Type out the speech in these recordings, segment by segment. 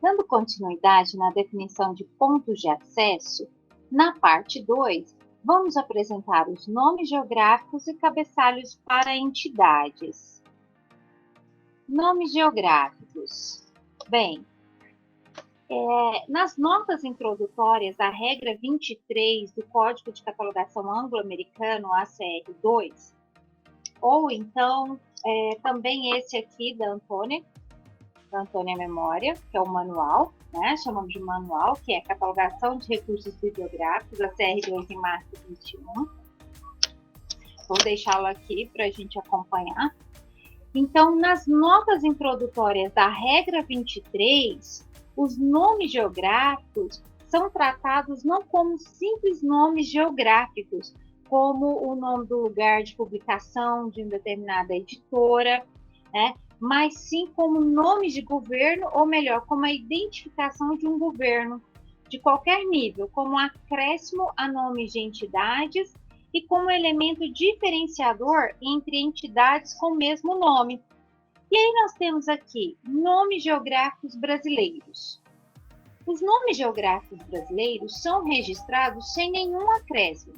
Dando continuidade na definição de pontos de acesso, na parte 2, vamos apresentar os nomes geográficos e cabeçalhos para entidades. Nomes geográficos. Bem, nas notas introdutórias à regra 23 do Código de Catalogação Anglo-Americano, ACR2, ou então também esse aqui da Antônia Memória, que é o manual, né? Chamamos de manual, que é Catalogação de Recursos Bibliográficos, ACR2 em março de 21. Vou deixá-lo aqui para a gente acompanhar. Então, nas notas introdutórias da regra 23, os nomes geográficos são tratados não como simples nomes geográficos, como o nome do lugar de publicação de uma determinada editora, né? Mas sim como nomes de governo, ou melhor, como a identificação de um governo de qualquer nível, como acréscimo a nomes de entidades e como elemento diferenciador entre entidades com o mesmo nome. E aí nós temos aqui nomes geográficos brasileiros. Os nomes geográficos brasileiros são registrados sem nenhum acréscimo,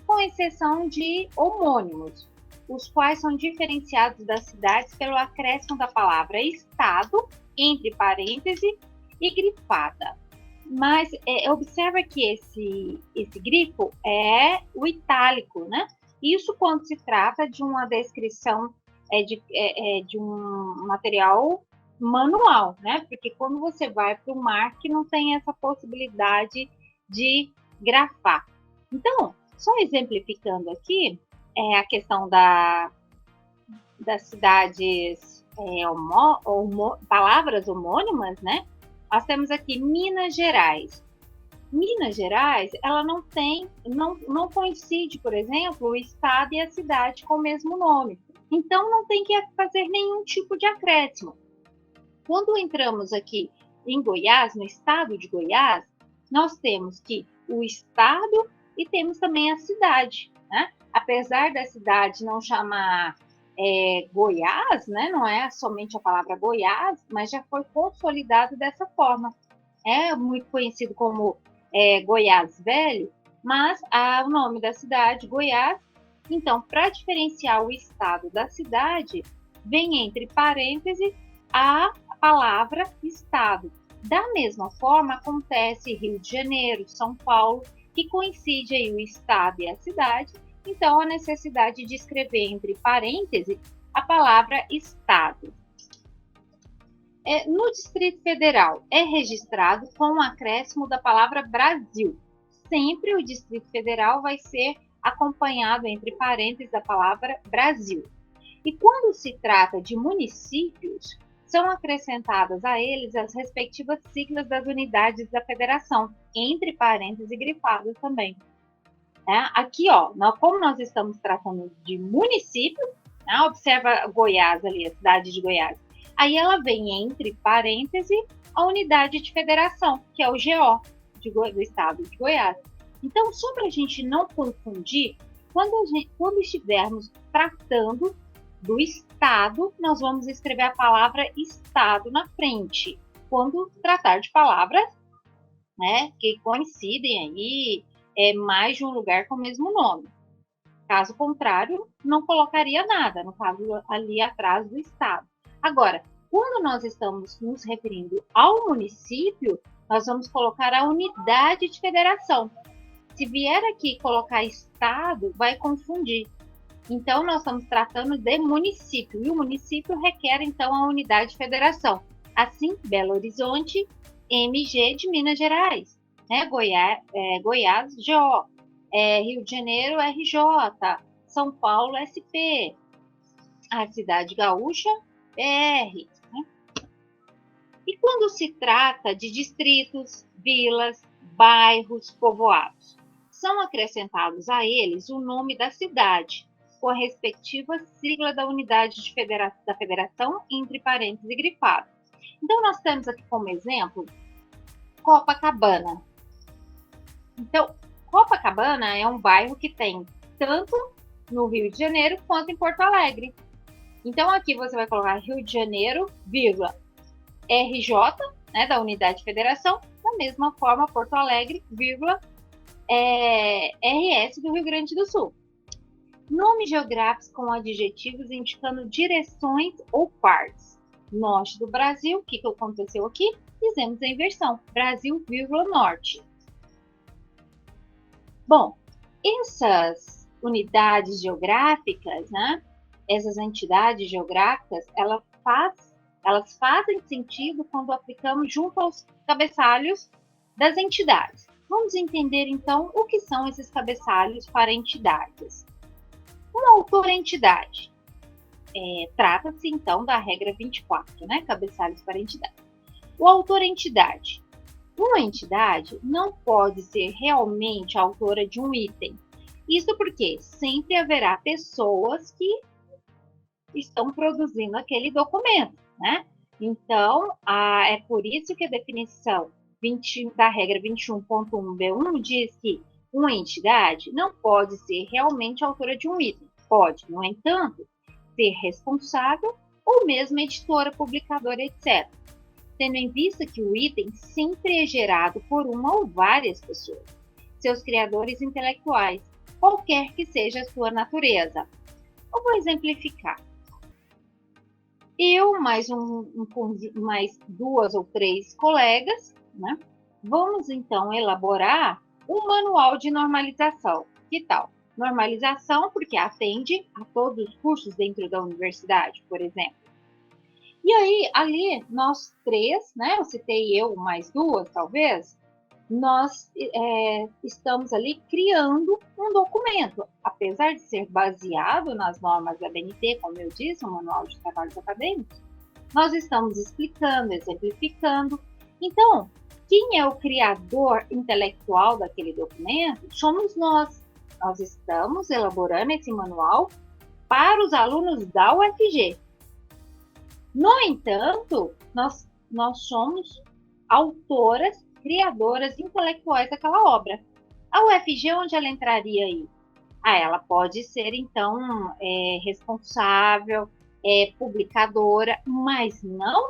com exceção de homônimos, os quais são diferenciados das cidades pelo acréscimo da palavra estado, entre parênteses, e grifada. Mas observa que esse grifo é o itálico, né? Isso quando se trata de uma descrição de um material manual, né? Porque quando você vai para o mar, que não tem essa possibilidade de grafar. Então, só exemplificando aqui, a questão das cidades, palavras homônimas, né? Nós temos aqui Minas Gerais. Minas Gerais, ela não coincide, por exemplo, o estado e a cidade com o mesmo nome. Então, não tem que fazer nenhum tipo de acréscimo. Quando entramos aqui em Goiás, no estado de Goiás, nós temos que o estado e temos também a cidade, né? Apesar da cidade não chamar Goiás, né? Não é somente a palavra Goiás, mas já foi consolidado dessa forma. É muito conhecido como Goiás Velho, mas o nome da cidade, Goiás. Então, para diferenciar o estado da cidade, vem entre parênteses a palavra estado. Da mesma forma, acontece Rio de Janeiro, São Paulo, que coincide aí o estado e a cidade, então a necessidade de escrever entre parênteses a palavra estado. No Distrito Federal é registrado com o acréscimo da palavra Brasil. Sempre o Distrito Federal vai ser acompanhado entre parênteses da palavra Brasil. E quando se trata de municípios, são acrescentadas a eles as respectivas siglas das unidades da federação, entre parênteses e grifadas também. Aqui, como nós estamos tratando de município, observa Goiás ali, a cidade de Goiás. Aí ela vem entre parênteses a unidade de federação, que é o GO do estado de Goiás. Então, só para a gente não confundir, quando estivermos tratando do estado, nós vamos escrever a palavra estado na frente. Quando tratar de palavras, né, que coincidem aí, mais de um lugar com o mesmo nome. Caso contrário, não colocaria nada, no caso ali atrás do estado. Agora, quando nós estamos nos referindo ao município, nós vamos colocar a unidade de federação. Se vier aqui colocar estado, vai confundir. Então, nós estamos tratando de município, e o município requer, então, a unidade de federação. Assim, Belo Horizonte, MG de Minas Gerais, né? Goiás, GO, Rio de Janeiro, RJ, São Paulo, SP, a cidade gaúcha, BR. Né? E quando se trata de distritos, vilas, bairros, povoados, são acrescentados a eles o nome da cidade, com a respectiva sigla da unidade da federação, entre parênteses e grifado. Então, nós temos aqui como exemplo Copacabana. Então, Copacabana é um bairro que tem tanto no Rio de Janeiro quanto em Porto Alegre. Então, aqui você vai colocar Rio de Janeiro, vírgula, RJ, né, da unidade de federação, da mesma forma Porto Alegre, vírgula, RS do Rio Grande do Sul. Nomes geográficos com adjetivos indicando direções ou partes. Norte do Brasil, o que aconteceu aqui? Fizemos a inversão. Brasil, vírgula, norte. Bom, essas unidades geográficas, né? Essas entidades geográficas, elas fazem sentido quando aplicamos junto aos cabeçalhos das entidades. Vamos entender, então, o que são esses cabeçalhos para entidades. Uma autor-entidade. Trata-se, então, da regra 24, né? Cabeçalhos para entidade. O autor-entidade. Uma entidade não pode ser realmente autora de um item. Isso porque sempre haverá pessoas que estão produzindo aquele documento, né? Então, é por isso que a definição da regra 21.1b1 diz que uma entidade não pode ser realmente autora de um item. Pode, no entanto, ser responsável ou mesmo editora, publicadora, etc. Tendo em vista que o item sempre é gerado por uma ou várias pessoas, seus criadores intelectuais, qualquer que seja a sua natureza. Eu vou exemplificar. Eu, mais duas ou três colegas, né, vamos então elaborar um manual de normalização. Que tal? Normalização, porque atende a todos os cursos dentro da universidade, por exemplo. E aí, ali, nós três, né, eu citei eu mais duas, talvez, nós estamos ali criando um documento, apesar de ser baseado nas normas da BNT, como eu disse, o Manual de Trabalhos Acadêmicos, nós estamos explicando, exemplificando. Então, quem é o criador intelectual daquele documento? Somos nós. Nós estamos elaborando esse manual para os alunos da UFG. No entanto, nós somos autoras, criadoras intelectuais daquela obra. A UFG, onde ela entraria aí? Ela pode ser, então, responsável, publicadora, mas não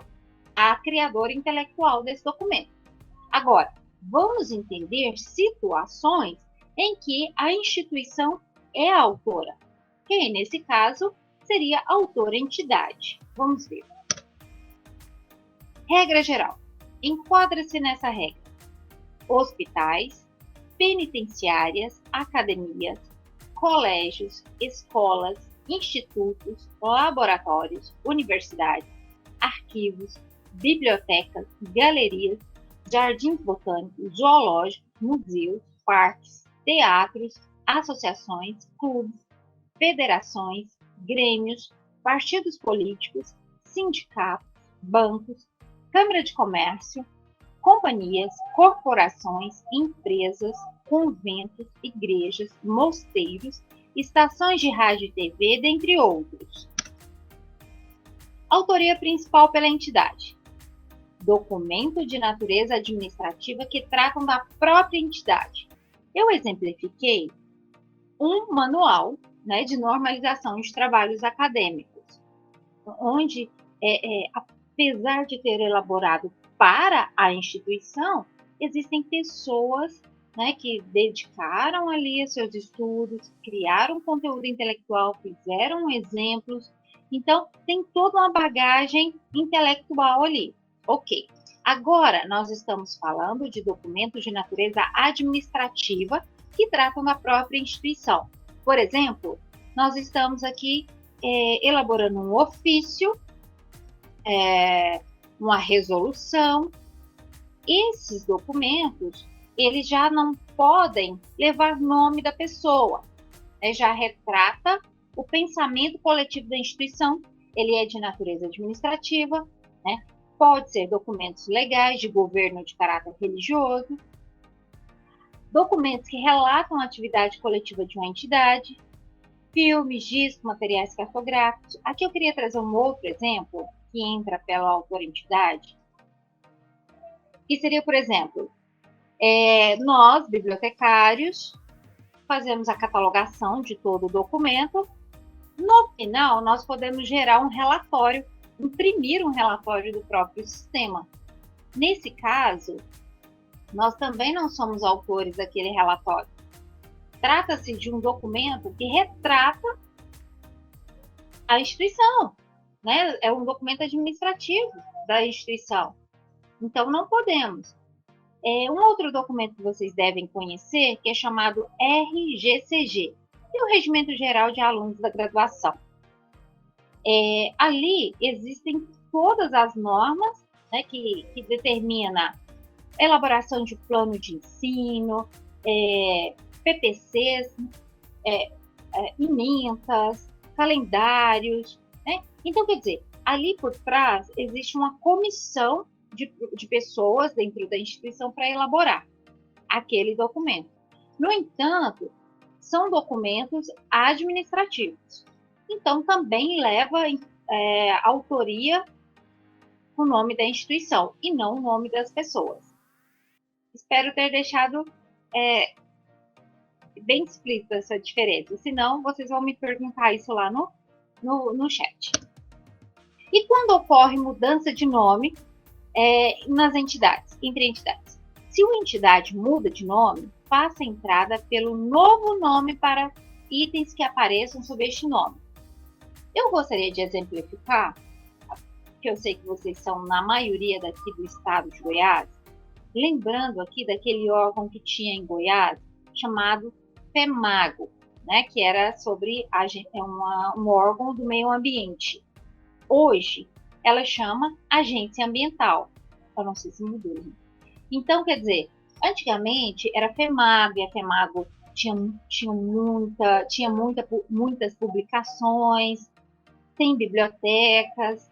a criadora intelectual desse documento. Agora, vamos entender situações em que a instituição é a autora, que nesse caso seria a autora-entidade. Vamos ver. Regra geral. Enquadra-se nessa regra hospitais, penitenciárias, academias, colégios, escolas, institutos, laboratórios, universidades, arquivos, bibliotecas, galerias, jardins botânicos, zoológicos, museus, parques, teatros, associações, clubes, federações, grêmios, partidos políticos, sindicatos, bancos, Câmara de Comércio, companhias, corporações, empresas, conventos, igrejas, mosteiros, estações de rádio e TV, dentre outros. Autoria principal pela entidade. Documento de natureza administrativa que tratam da própria entidade. Eu exemplifiquei um manual, né, de normalização de trabalhos acadêmicos, onde, apesar de ter elaborado para a instituição, existem pessoas, né, que dedicaram ali seus estudos, criaram conteúdo intelectual, fizeram exemplos. Então, tem toda uma bagagem intelectual ali. Ok. Agora, nós estamos falando de documentos de natureza administrativa que tratam da própria instituição. Por exemplo, nós estamos aqui elaborando um ofício, uma resolução. Esses documentos, eles já não podem levar nome da pessoa, né? Já retrata o pensamento coletivo da instituição, ele é de natureza administrativa, né? Pode ser documentos legais de governo de caráter religioso, documentos que relatam a atividade coletiva de uma entidade, filmes, discos, materiais cartográficos. Aqui eu queria trazer um outro exemplo que entra pela autora-entidade, que seria, por exemplo, nós, bibliotecários, fazemos a catalogação de todo o documento. No final, nós podemos gerar um relatório, imprimir um relatório do próprio sistema. Nesse caso, nós também não somos autores daquele relatório. Trata-se de um documento que retrata a instituição, né? É um documento administrativo da instituição. Então, não podemos. Um outro documento que vocês devem conhecer, que é chamado RGCG, que é o Regimento Geral de Alunos da Graduação. Ali existem todas as normas, né, que determina elaboração de plano de ensino, PPCs, ementas, calendários, né? Então, quer dizer, ali por trás existe uma comissão de pessoas dentro da instituição para elaborar aquele documento. No entanto, são documentos administrativos. Então, também leva autoria o nome da instituição e não o nome das pessoas. Espero ter deixado bem explícita essa diferença. Senão, vocês vão me perguntar isso lá no chat. E quando ocorre mudança de nome nas entidades, entre entidades? Se uma entidade muda de nome, faça a entrada pelo novo nome para itens que apareçam sob este nome. Eu gostaria de exemplificar, que eu sei que vocês são, na maioria daqui do estado de Goiás, lembrando aqui daquele órgão que tinha em Goiás, chamado FEMAGO, né, que era sobre um órgão do meio ambiente. Hoje, ela chama Agência Ambiental. Eu não sei se mudou. Né? Então, quer dizer, antigamente era FEMAGO, e a FEMAGO tinha muitas publicações, tem bibliotecas,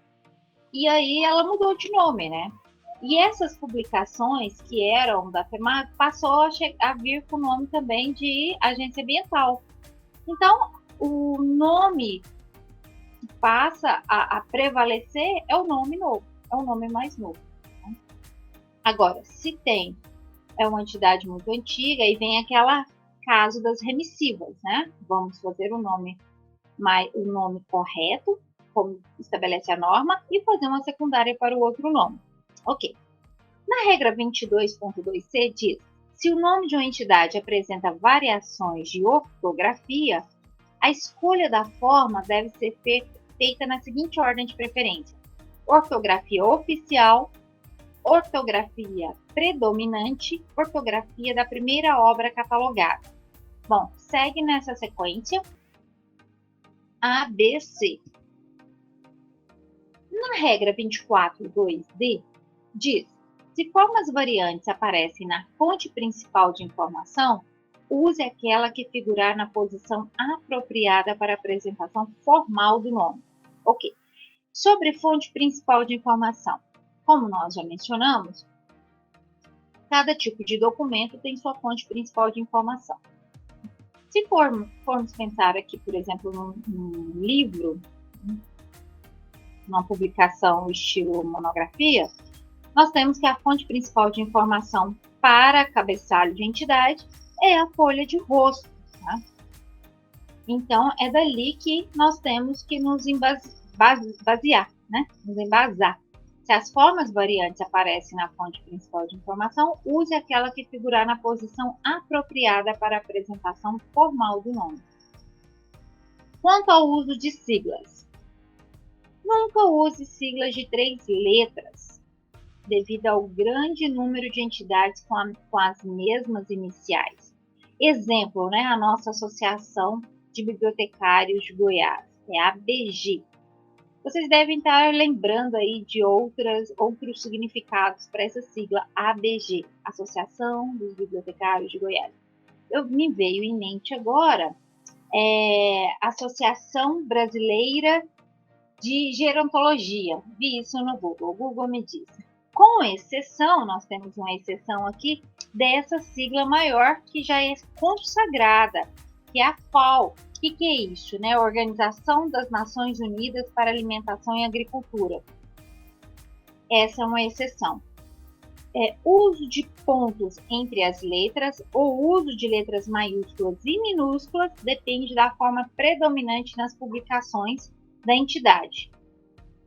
e aí ela mudou de nome, né? E essas publicações que eram da FEMAGO passou a vir com o nome também de Agência Ambiental. Então, o nome que passa a prevalecer é o nome novo, é o nome mais novo. Né? Agora, se tem uma entidade muito antiga, aí vem aquele caso das remissivas, né? Vamos fazer o nome correto, como estabelece a norma, e fazer uma secundária para o outro nome. Ok. Na regra 22.2c diz, se o nome de uma entidade apresenta variações de ortografia, a escolha da forma deve ser feita na seguinte ordem de preferência: ortografia oficial, ortografia predominante, ortografia da primeira obra catalogada. Bom, segue nessa sequência A, B, C. Na regra 24.2d, diz, se formas variantes aparecem na fonte principal de informação, use aquela que figurar na posição apropriada para a apresentação formal do nome. Ok. Sobre fonte principal de informação. Como nós já mencionamos, cada tipo de documento tem sua fonte principal de informação. Se formos pensar aqui, por exemplo, num livro, numa publicação estilo monografia, nós temos que a fonte principal de informação para cabeçalho de entidade é a folha de rosto. Tá? Então, é dali que nós temos que nos basear, né? Nos embasar. Se as formas variantes aparecem na fonte principal de informação, use aquela que figurar na posição apropriada para a apresentação formal do nome. Quanto ao uso de siglas, nunca use siglas de 3 letras, devido ao grande número de entidades com as mesmas iniciais. Exemplo, né, a nossa Associação de Bibliotecários de Goiás, é a ABG. Vocês devem estar lembrando aí de outros significados para essa sigla ABG, Associação dos Bibliotecários de Goiás. Me veio em mente agora Associação Brasileira de Gerontologia. Vi isso no Google. O Google me disse. Com exceção, nós temos uma exceção aqui dessa sigla maior que já é consagrada, que é a FAO. O que é isso? Né? Organização das Nações Unidas para Alimentação e Agricultura. Essa é uma exceção. Uso de pontos entre as letras ou uso de letras maiúsculas e minúsculas depende da forma predominante nas publicações da entidade.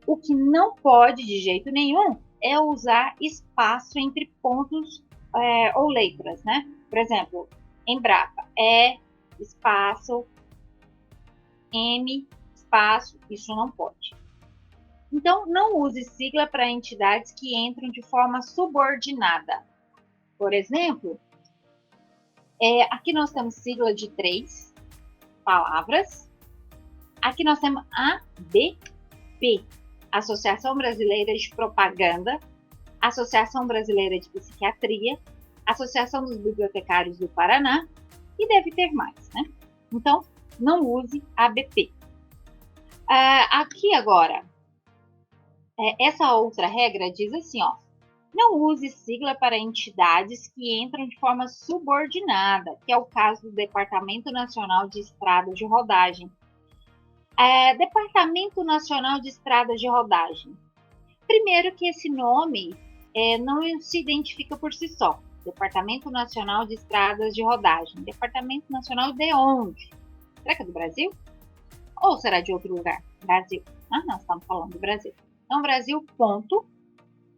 O que não pode, de jeito nenhum, é usar espaço entre pontos ou letras, né? Por exemplo, Embrapa, espaço, M, espaço, isso não pode. Então, não use sigla para entidades que entram de forma subordinada. Por exemplo, aqui nós temos sigla de 3 palavras. Aqui nós temos ABP, Associação Brasileira de Propaganda, Associação Brasileira de Psiquiatria, Associação dos Bibliotecários do Paraná, e deve ter mais, né? Então, não use ABP. Aqui agora, essa outra regra diz assim, ó, não use sigla para entidades que entram de forma subordinada, que é o caso do Departamento Nacional de Estradas de Rodagem. Departamento Nacional de Estradas de Rodagem. Primeiro que esse nome não se identifica por si só. Departamento Nacional de Estradas de Rodagem. Departamento Nacional de onde? Será que é do Brasil? Ou será de outro lugar? Brasil. Nós estamos falando do Brasil. Então, Brasil, ponto,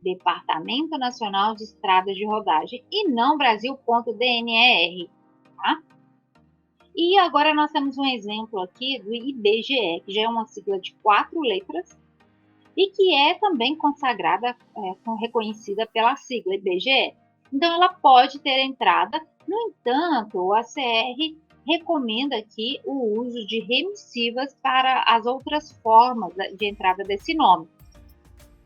Departamento Nacional de Estradas de Rodagem, e não Brasil.DNER, tá? E agora nós temos um exemplo aqui do IBGE, que já é uma sigla de 4 letras, e que é também consagrada, reconhecida pela sigla IBGE. Então, ela pode ter entrada, no entanto, o ACR recomenda aqui o uso de remissivas para as outras formas de entrada desse nome,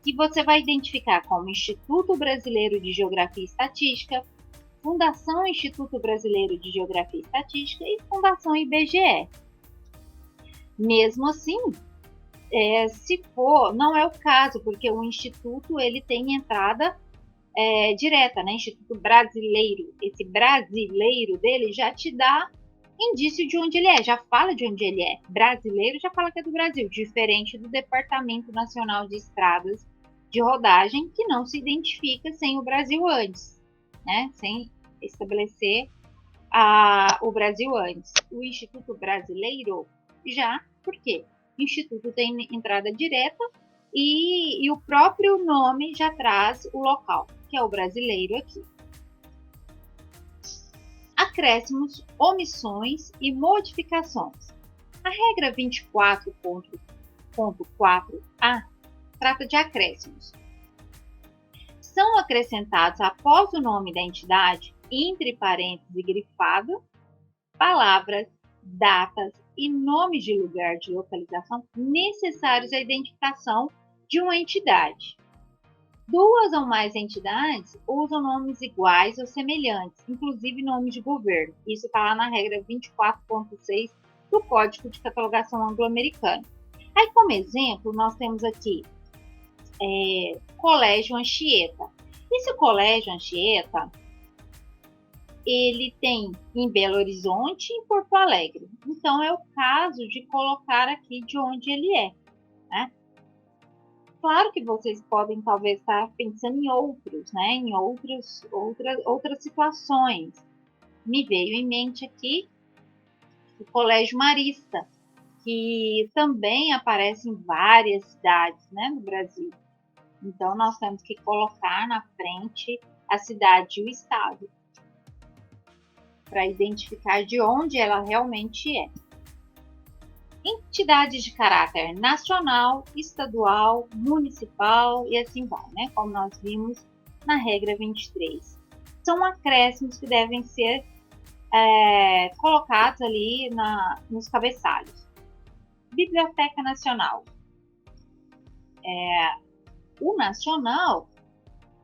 que você vai identificar como Instituto Brasileiro de Geografia e Estatística, Fundação Instituto Brasileiro de Geografia e Estatística e Fundação IBGE. Mesmo assim, se for, não é o caso, porque o Instituto ele tem entrada direta, né? Instituto Brasileiro. Esse brasileiro dele já te dá indício de onde ele é, já fala de onde ele é. Brasileiro já fala que é do Brasil, diferente do Departamento Nacional de Estradas de Rodagem, que não se identifica sem o Brasil antes, né? Sem estabelecer o Brasil antes. O Instituto Brasileiro já, por quê? O Instituto tem entrada direta e o próprio nome já traz o local, que é o brasileiro aqui. Acréscimos, omissões e modificações. A regra 24.4a trata de acréscimos. São acrescentados após o nome da entidade, entre parênteses e grifado, palavras, datas e nomes de lugar de localização necessários à identificação de uma entidade. 2 ou mais entidades usam nomes iguais ou semelhantes, inclusive nomes de governo. Isso está lá na regra 24.6 do Código de Catalogação Anglo-Americano. Aí, como exemplo, nós temos aqui Colégio Anchieta. Esse Colégio Anchieta, ele tem em Belo Horizonte e em Porto Alegre. Então, é o caso de colocar aqui de onde ele é, né? Claro que vocês podem talvez estar pensando em outros, né? Em outras situações. Me veio em mente aqui o Colégio Marista, que também aparece em várias cidades, né, no Brasil. Então, nós temos que colocar na frente a cidade e o estado, para identificar de onde ela realmente é. Entidades de caráter nacional, estadual, municipal e assim vai, né? Como nós vimos na regra 23. São acréscimos que devem ser colocados ali nos cabeçalhos. Biblioteca Nacional. O nacional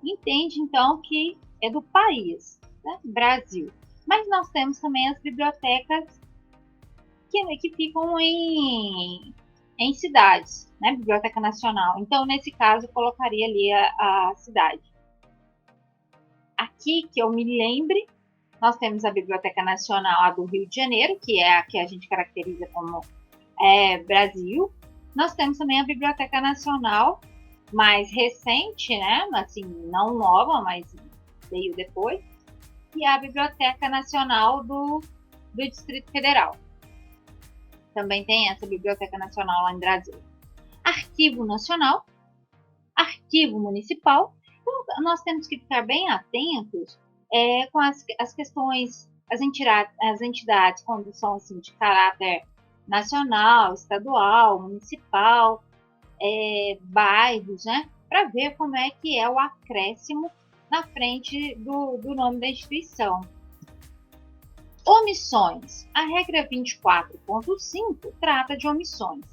entende, então, que é do país, né? Brasil. Mas nós temos também as bibliotecas que ficam em cidades, né? Biblioteca Nacional. Então, nesse caso, eu colocaria ali a cidade. Aqui, que eu me lembre, nós temos a Biblioteca Nacional a do Rio de Janeiro, que é a que a gente caracteriza como Brasil. Nós temos também a Biblioteca Nacional mais recente, né? Assim, não nova, mas veio depois. E a Biblioteca Nacional do Distrito Federal. Também tem essa Biblioteca Nacional lá em Brasília. Arquivo Nacional, Arquivo Municipal nós temos que ficar bem atentos com as questões, as entidades, quando são assim, de caráter nacional, estadual, municipal, bairros, né? Para ver como é que é o acréscimo na frente do nome da instituição. Omissões. A regra 24.5 trata de omissões.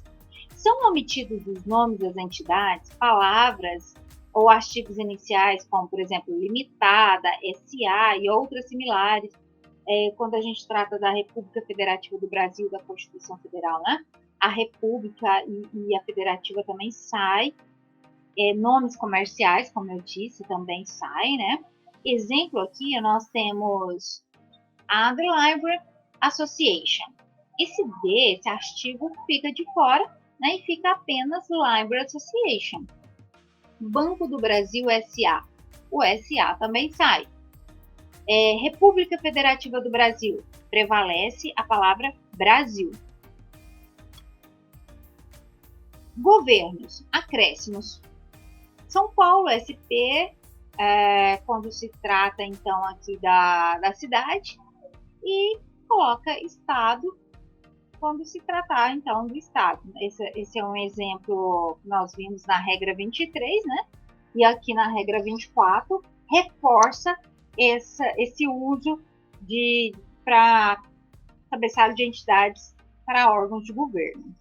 São omitidos os nomes das entidades, palavras ou artigos iniciais, como, por exemplo, limitada, SA e outras similares, quando a gente trata da República Federativa do Brasil, da Constituição Federal, né? A República e a Federativa também sai. Nomes comerciais, como eu disse, também saem, né? Exemplo aqui, nós temos a The Library Association. Esse artigo fica de fora, né, e fica apenas Library Association. Banco do Brasil SA. O SA também sai. República Federativa do Brasil. Prevalece a palavra Brasil. Governos. Acréscimos. São Paulo, SP, quando se trata, então, aqui da cidade. E coloca Estado quando se tratar, então, do Estado. Esse é um exemplo que nós vimos na regra 23, né? E aqui na regra 24, reforça esse uso para cabeçalho de entidades para órgãos de governo.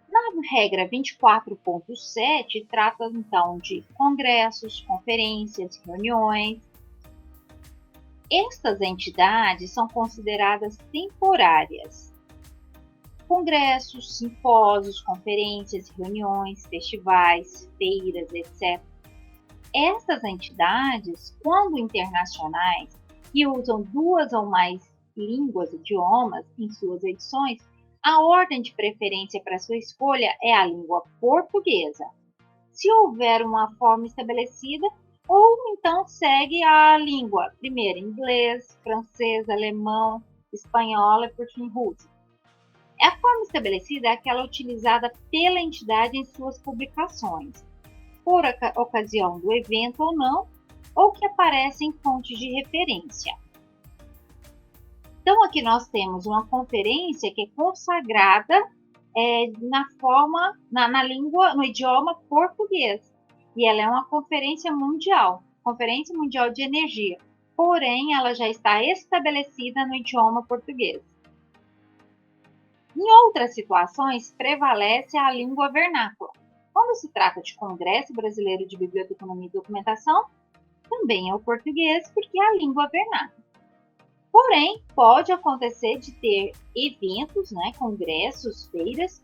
Na regra 24.7, trata, então, de congressos, conferências, reuniões. Estas entidades são consideradas temporárias. Congressos, simpósios, conferências, reuniões, festivais, feiras, etc. Estas entidades, quando internacionais e usam 2 ou mais línguas, idiomas em suas edições, a ordem de preferência para sua escolha é a língua portuguesa. Se houver uma forma estabelecida, ou então segue a língua, primeiro inglês, francês, alemão, espanhol e por fim russo. A forma estabelecida é aquela utilizada pela entidade em suas publicações, por ocasião do evento ou não, ou que aparece em fontes de referência. Então, aqui nós temos uma conferência que é consagrada na língua, no idioma português. E ela é uma Conferência Mundial de Energia. Porém, ela já está estabelecida no idioma português. Em outras situações, prevalece a língua vernácula. Quando se trata de Congresso Brasileiro de Biblioteconomia e Documentação, também é o português, porque é a língua vernácula. Porém, pode acontecer de ter eventos, né, congressos, feiras,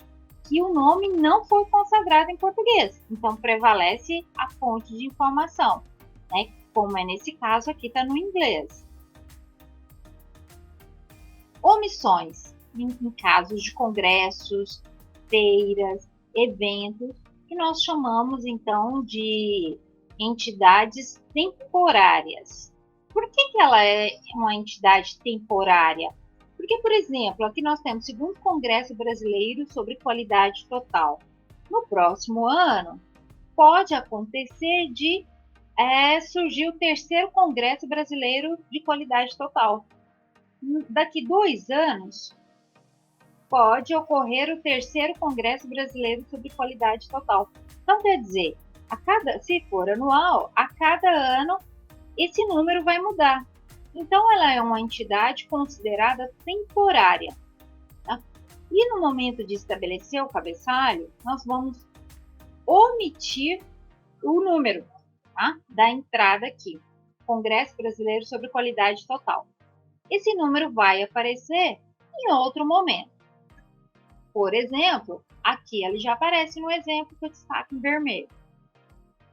que o nome não foi consagrado em português. Então, prevalece a fonte de informação, né, como é nesse caso aqui, está no inglês. Omissões, em casos de congressos, feiras, eventos, que nós chamamos, então, de entidades temporárias. Por que ela é uma entidade temporária? Porque, por exemplo, aqui nós temos o 2º Congresso Brasileiro sobre Qualidade Total. No próximo ano, pode acontecer de surgir o 3º Congresso Brasileiro de Qualidade Total. Daqui 2 anos, pode ocorrer o 3º Congresso Brasileiro sobre Qualidade Total. Então, quer dizer, se for anual, a cada ano, esse número vai mudar. Então, ela é uma entidade considerada temporária. Tá? E no momento de estabelecer o cabeçalho, nós vamos omitir o número, tá, da entrada aqui. Congresso Brasileiro sobre Qualidade Total. Esse número vai aparecer em outro momento. Por exemplo, aqui ele já aparece no exemplo que eu destaco em vermelho,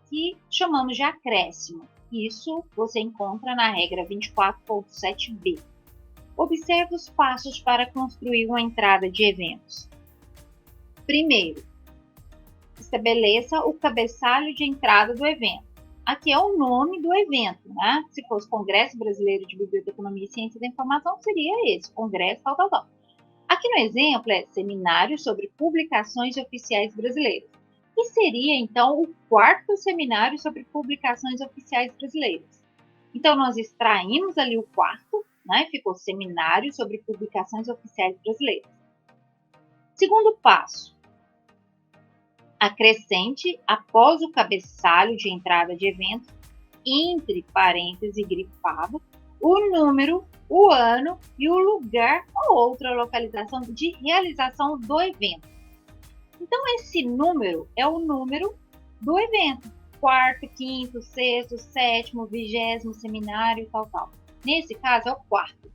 que chamamos de acréscimo. Isso você encontra na regra 24.7b. Observe os passos para construir uma entrada de eventos. Primeiro, estabeleça o cabeçalho de entrada do evento. Aqui é o nome do evento, né? Se fosse Congresso Brasileiro de Biblioteconomia e Ciência da Informação, seria esse, Congresso tal, tal. Aqui no exemplo é Seminário sobre Publicações Oficiais Brasileiras. que seria, então, o quarto seminário sobre publicações oficiais brasileiras. Então, nós extraímos ali o quarto, né? Ficou seminário sobre publicações oficiais brasileiras. Segundo passo, acrescente, após o cabeçalho de entrada de evento, entre parênteses grifado, o número, o ano e o lugar ou outra localização de realização do evento. Então, esse número é o número do evento. Quarto, quinto, sexto, sétimo, 20º seminário, tal. Nesse caso, é o quarto.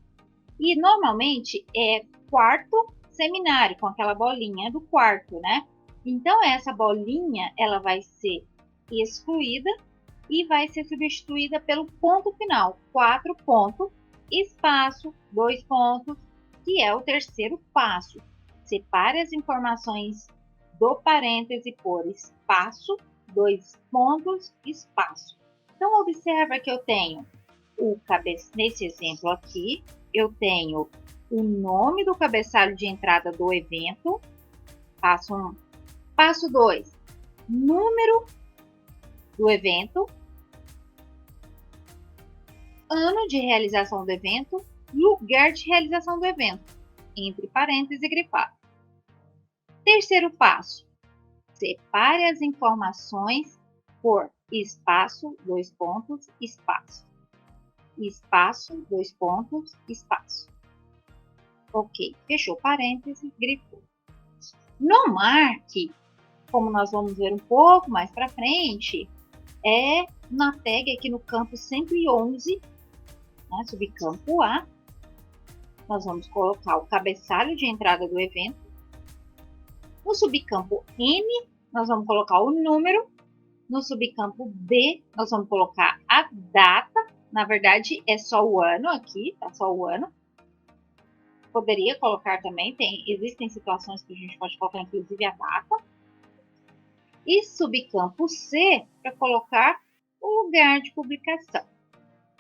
E, normalmente, é quarto seminário, com aquela bolinha do quarto, né? Então, essa bolinha, ela vai ser excluída e vai ser substituída pelo ponto final. 4 pontos, espaço, 2 pontos, que é o terceiro passo. Separe as informações do parêntese por espaço, 2 pontos, espaço. Então, observa que eu tenho nesse exemplo aqui, eu tenho o nome do cabeçalho de entrada do evento, passo 1. Passo 2, número do evento, ano de realização do evento, lugar de realização do evento, entre parênteses e grifado. Terceiro passo, separe as informações por espaço, 2 pontos, espaço. Espaço, 2 pontos, espaço. Ok, fechou parênteses, grifou. No marque, como nós vamos ver um pouco mais para frente, é na tag aqui no campo 111, né, subcampo A, nós vamos colocar o cabeçalho de entrada do evento. No subcampo M, nós vamos colocar o número. No subcampo D, nós vamos colocar a data. Na verdade, é só o ano aqui, tá? Só o ano. Poderia colocar também, existem situações que a gente pode colocar, inclusive, a data. E subcampo C, para colocar o lugar de publicação.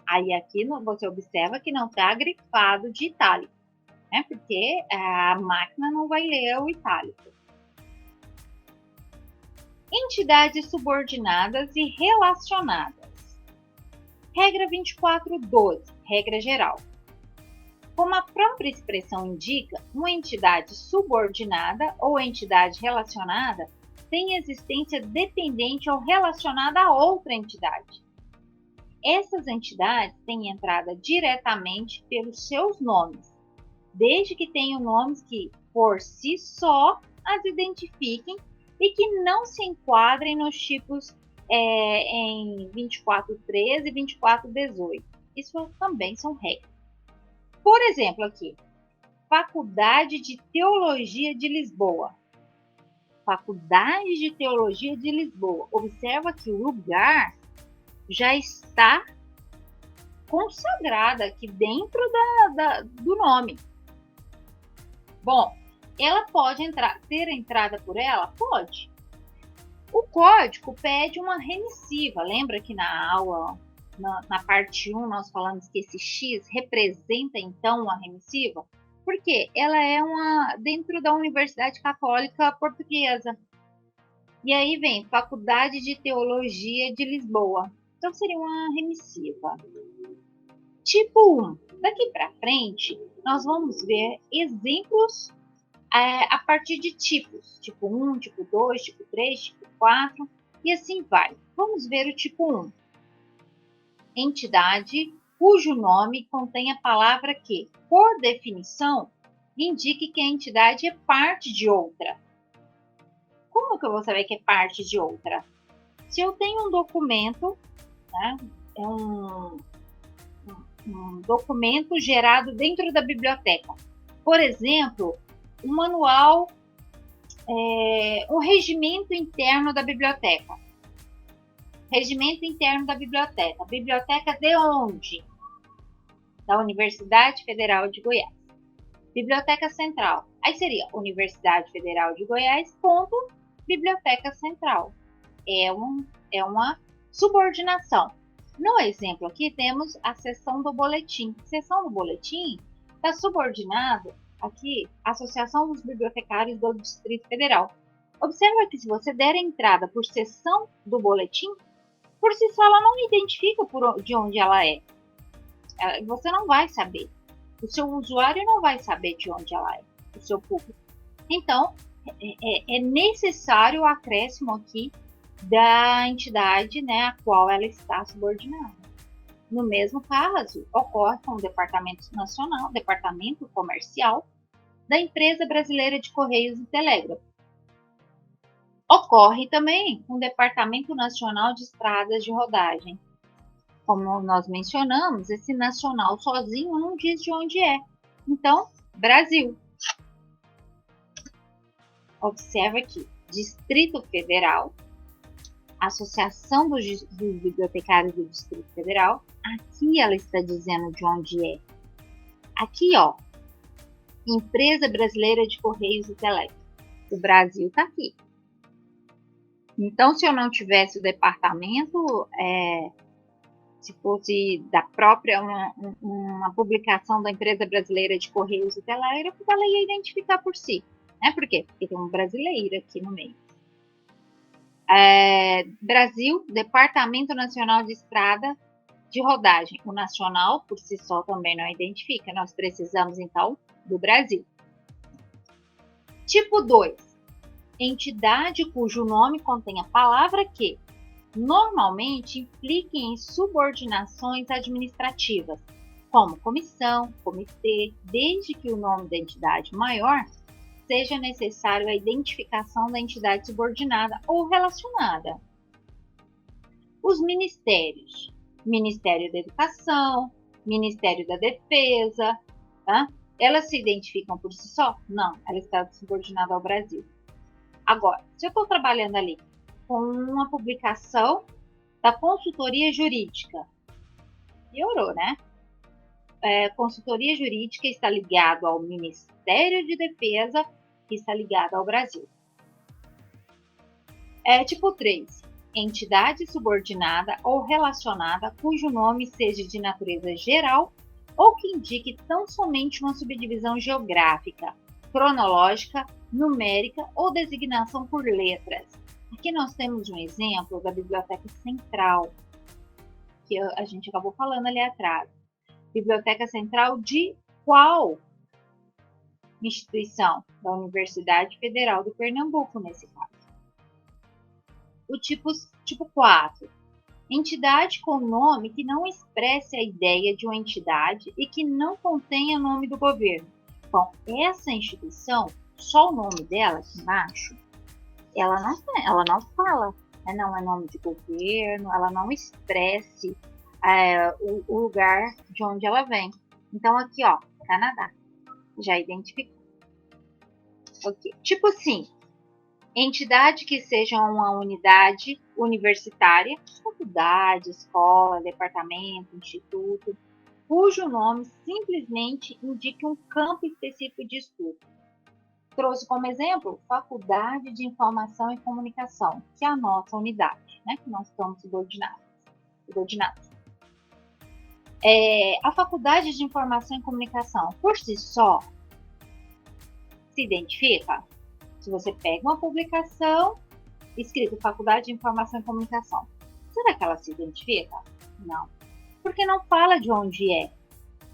Aí aqui você observa que não está grifado de itálico, né? Porque a máquina não vai ler o itálico. Entidades subordinadas e relacionadas. Regra 24.12, regra geral. Como a própria expressão indica, uma entidade subordinada ou entidade relacionada tem existência dependente ou relacionada a outra entidade. Essas entidades têm entrada diretamente pelos seus nomes, desde que tenham nomes que, por si só, as identifiquem e que não se enquadrem nos tipos em 24.13 e 24.18. Isso também são regras. Por exemplo, aqui, Faculdade de Teologia de Lisboa. Faculdade de Teologia de Lisboa. Observa que o lugar já está consagrado aqui dentro do nome. Bom, ela pode ter entrada por ela? Pode. O código pede uma remissiva. Lembra que na aula, na parte 1, nós falamos que esse X representa, então, uma remissiva? Porque ela é dentro da Universidade Católica Portuguesa. E aí vem Faculdade de Teologia de Lisboa. Então, seria uma remissiva. Tipo 1. Daqui para frente, nós vamos ver exemplos a partir de tipos. Tipo 1, tipo 2, tipo 3, tipo 4 e assim vai. Vamos ver o tipo 1. Entidade cujo nome contém a palavra que, por definição, indique que a entidade é parte de outra. Como que eu vou saber que é parte de outra? Se eu tenho um documento, né, é um documento gerado dentro da biblioteca. Por exemplo, um manual, um regimento interno da biblioteca. Regimento interno da biblioteca. Biblioteca de onde? Da Universidade Federal de Goiás. Biblioteca Central. Aí seria Universidade Federal de Goiás, ponto, Biblioteca Central. É uma subordinação. No exemplo aqui, temos a seção do boletim. Seção do boletim está subordinado aqui à Associação dos Bibliotecários do Distrito Federal. Observa que se você der entrada por seção do boletim, por si só ela não identifica de onde ela é. Você não vai saber. O seu usuário não vai saber de onde ela é, o seu público. Então, é necessário o acréscimo aqui da entidade, né, a qual ela está subordinada. No mesmo caso, ocorre com o Departamento Nacional, Departamento Comercial da Empresa Brasileira de Correios e Telégrafo. Ocorre também com o Departamento Nacional de Estradas de Rodagem. Como nós mencionamos, esse nacional sozinho não diz de onde é. Então, Brasil. Observa aqui, Distrito Federal, Associação dos Bibliotecários do Distrito Federal. Aqui ela está dizendo de onde é. Aqui, ó, Empresa Brasileira de Correios e Telégrafo. O Brasil está aqui. Então, se eu não tivesse o departamento, se fosse da própria uma publicação da Empresa Brasileira de Correios e Telégrafo, ela ia identificar por si. Né? Por quê? Porque tem um brasileiro aqui no meio. Brasil, Departamento Nacional de Estrada de Rodagem. O nacional, por si só, também não identifica. Nós precisamos, então, do Brasil. Tipo 2. Entidade cujo nome contém a palavra que normalmente impliquem em subordinações administrativas, como comissão, comitê, desde que o nome da entidade maior seja necessário a identificação da entidade subordinada ou relacionada. Os ministérios, Ministério da Educação, Ministério da Defesa, tá? Elas se identificam por si só? Não, ela está subordinada ao Brasil. Agora, se eu estou trabalhando ali com uma publicação da consultoria jurídica, piorou, né? Consultoria jurídica está ligado ao Ministério de Defesa, que está ligado ao Brasil. Tipo 3. Entidade subordinada ou relacionada cujo nome seja de natureza geral ou que indique tão somente uma subdivisão geográfica, cronológica, numérica ou designação por letras. Aqui nós temos um exemplo da Biblioteca Central, que a gente acabou falando ali atrás. Biblioteca Central de qual instituição? Da Universidade Federal do Pernambuco, nesse caso. O tipo 4. Entidade com nome que não expresse a ideia de uma entidade e que não contenha nome do governo. Bom, essa instituição, só o nome dela aqui embaixo, ela não fala, né? Não é nome de governo, ela não expresse o lugar de onde ela vem. Então aqui, ó, Canadá, já identificou. Okay. Tipo 5. Entidade que seja uma unidade universitária, faculdade, escola, departamento, instituto, cujo nome simplesmente indique um campo específico de estudo. Trouxe como exemplo Faculdade de Informação e Comunicação, que é a nossa unidade, né, que nós estamos subordinados. A Faculdade de Informação e Comunicação, por si só, se identifica? Se você pega uma publicação escrito Faculdade de Informação e Comunicação, será que ela se identifica? Não, porque não fala de onde é.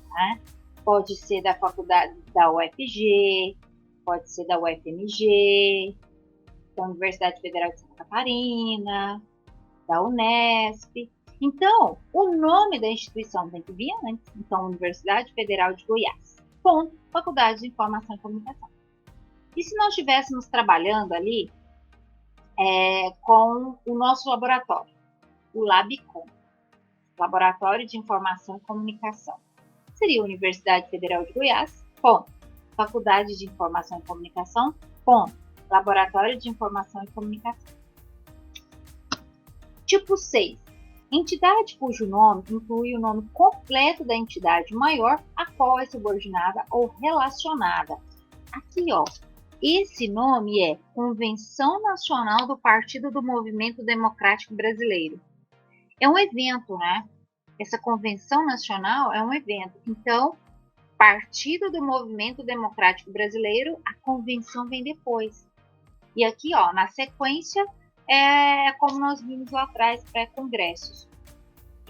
Né? Pode ser da faculdade da UFG, pode ser da UFMG, da Universidade Federal de Santa Catarina, da Unesp. Então, o nome da instituição tem que vir antes. Então, Universidade Federal de Goiás. Ponto. Faculdade de Informação e Comunicação. E se nós estivéssemos trabalhando ali com o nosso laboratório, o LabCom, Laboratório de Informação e Comunicação, seria Universidade Federal de Goiás, ponto. Faculdade de Informação e Comunicação, ponto. Laboratório de Informação e Comunicação. Tipo 6. Entidade cujo nome inclui o nome completo da entidade maior a qual é subordinada ou relacionada. Aqui, ó. Esse nome é Convenção Nacional do Partido do Movimento Democrático Brasileiro. É um evento, né? Essa Convenção Nacional é um evento. Então, Partido do Movimento Democrático Brasileiro, a convenção vem depois. E aqui, ó, na sequência, é como nós vimos lá atrás, pré-congressos.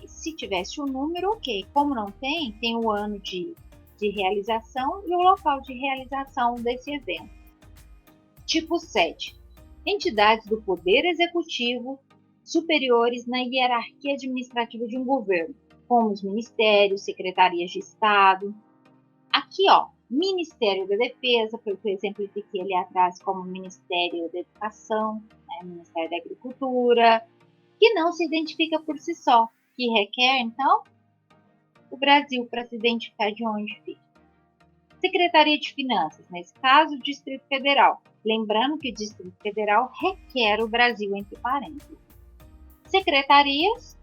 Se tivesse o número, ok. Como não tem, tem o ano de realização e o local de realização desse evento. Tipo 7. Entidades do Poder Executivo superiores na hierarquia administrativa de um governo, como os ministérios, secretarias de Estado. Aqui, ó, Ministério da Defesa, foi o que eu exemplifiquei ali atrás como Ministério da Educação, né, Ministério da Agricultura, que não se identifica por si só, que requer, então, o Brasil para se identificar de onde fica. Secretaria de Finanças, nesse caso, o Distrito Federal. Lembrando que o Distrito Federal requer o Brasil entre parênteses. Secretarias,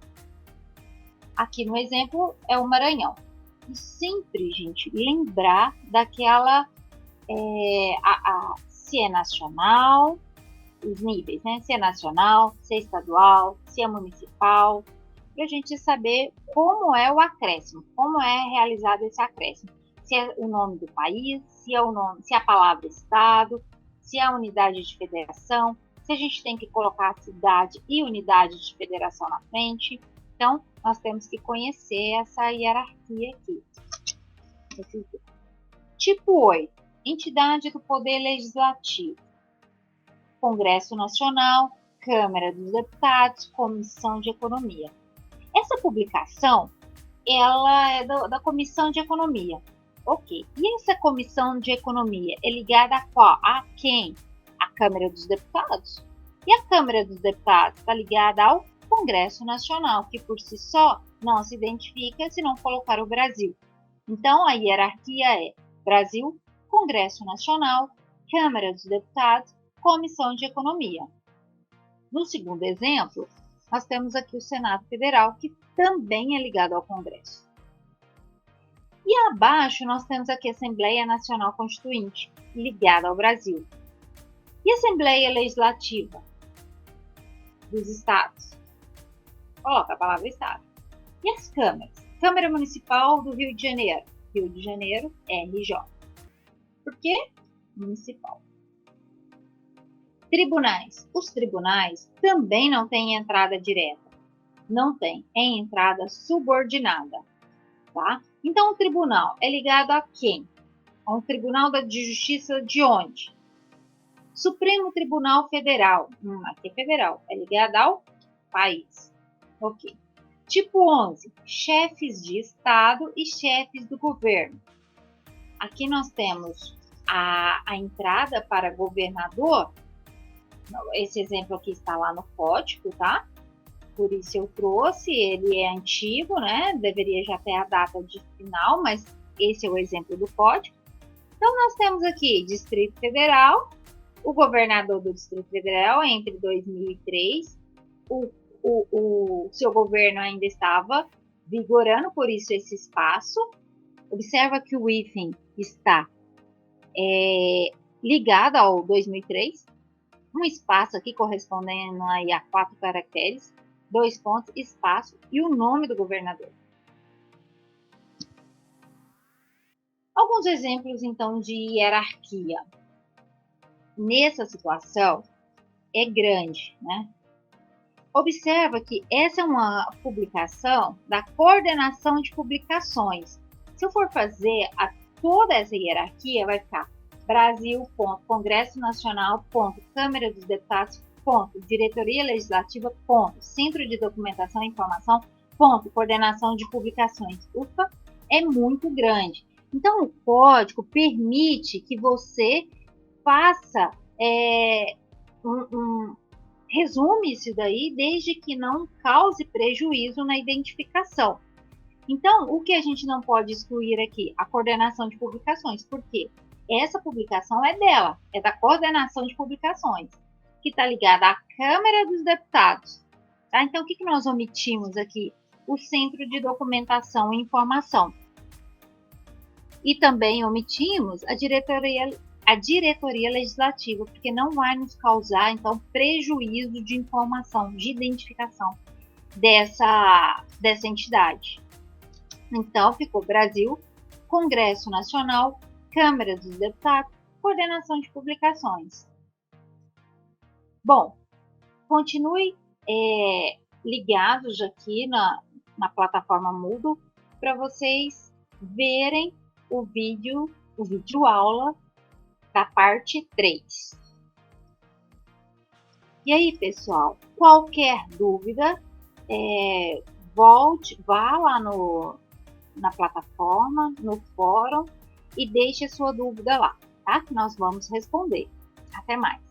aqui no exemplo, é o Maranhão. E sempre, gente, lembrar daquela, se é nacional, os níveis, né? Se é nacional, se é estadual, se é municipal, para a gente saber como é o acréscimo, como é realizado esse acréscimo. Se é o nome do país, se é a palavra estado, se é a unidade de federação, se a gente tem que colocar a cidade e unidade de federação na frente. Então, nós temos que conhecer essa hierarquia aqui. Tipo 8. Entidade do Poder Legislativo. Congresso Nacional, Câmara dos Deputados, Comissão de Economia. Essa publicação, ela é da Comissão de Economia. Ok. E essa Comissão de Economia é ligada a qual? A quem? A Câmara dos Deputados. E a Câmara dos Deputados está ligada ao Congresso Nacional, que por si só não se identifica se não colocar o Brasil. Então, a hierarquia é Brasil, Congresso Nacional, Câmara dos Deputados, Comissão de Economia. No segundo exemplo, nós temos aqui o Senado Federal, que também é ligado ao Congresso. E abaixo nós temos aqui a Assembleia Nacional Constituinte, ligada ao Brasil. E a Assembleia Legislativa dos Estados? Coloca a palavra Estado. E as câmaras? Câmara Municipal do Rio de Janeiro. Rio de Janeiro, RJ. Por quê? Municipal. Tribunais. Os tribunais também não têm entrada direta. Não tem. É entrada subordinada. Tá? Então, o tribunal é ligado a quem? A um tribunal de justiça de onde? Supremo Tribunal Federal. Aqui é federal. É ligado ao país. Ok. Tipo 11. Chefes de Estado e chefes do governo. Aqui nós temos a entrada para governador. Esse exemplo aqui está lá no código, tá? Por isso eu trouxe, ele é antigo, né? Deveria já ter a data de final, mas esse é o exemplo do código. Então, nós temos aqui Distrito Federal, o governador do Distrito Federal entre 2003, o seu governo ainda estava vigorando, por isso esse espaço. Observa que o hífen está ligado ao 2003, um espaço aqui correspondendo aí a 4 caracteres, 2 pontos, espaço e o nome do governador. Alguns exemplos, então, de hierarquia. Nessa situação, é grande, né? Observa que essa é uma publicação da coordenação de publicações. Se eu for fazer toda essa hierarquia, vai ficar Brasil, ponto, Congresso Nacional, ponto, Câmara dos Deputados, ponto, Diretoria Legislativa, ponto, Centro de Documentação e Informação, ponto, Coordenação de Publicações. Ufa, é muito grande. Então, o código permite que você faça resume isso daí, desde que não cause prejuízo na identificação. Então, o que a gente não pode excluir aqui? A coordenação de publicações. Por quê? Essa publicação é dela, é da coordenação de publicações, que está ligada à Câmara dos Deputados. Tá? Então, o que nós omitimos aqui? O Centro de Documentação e Informação. E também omitimos a diretoria legislativa, porque não vai nos causar, então, prejuízo de informação, de identificação dessa entidade. Então, ficou Brasil, Congresso Nacional, Câmara dos Deputados, Coordenação de Publicações. Bom, continue ligados aqui na plataforma Moodle para vocês verem o vídeo aula da parte 3. E aí, pessoal, qualquer dúvida, vá lá na plataforma, no fórum, e deixe a sua dúvida lá, tá? Que nós vamos responder. Até mais!